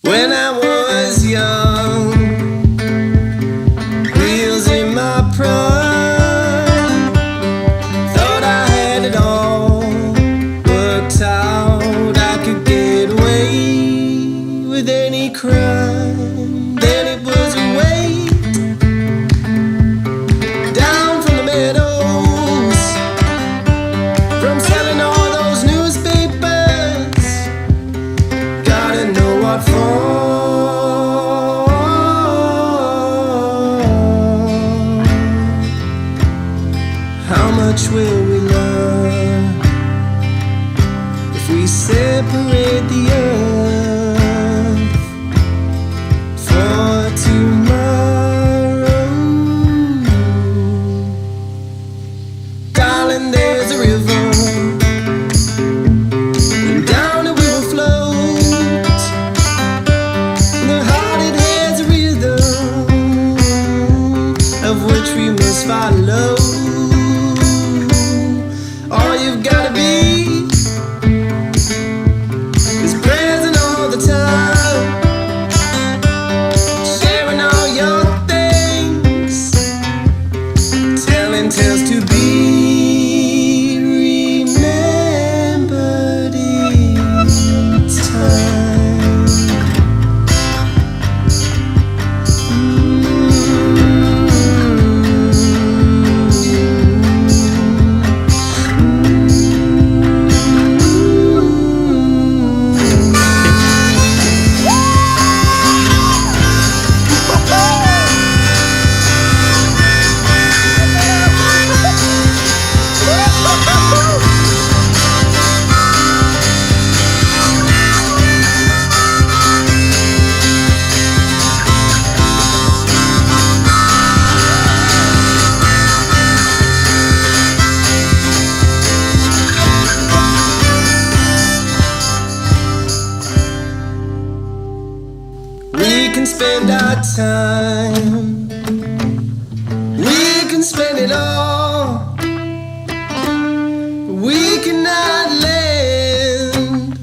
When I was young, wheels in my prime, thought I had it all worked out. I could get away with any crime. Then it was a weight down from the meadows, from selling all those newspapers. Gotta know what for. How much will we learn if we separate the earth for tomorrow? Darling, there's a river, and down it we will float. The heart, it has a rhythm of which we must follow. All you've gotta be is present all the time, sharing all your things, telling tales to be remembered each time. We can spend our time, we can spend it all, we cannot lend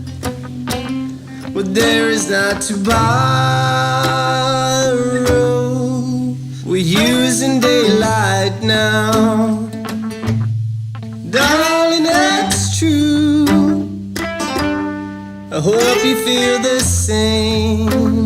what there is not to borrow. We're using daylight now, darling, that's true. I hope you feel the same.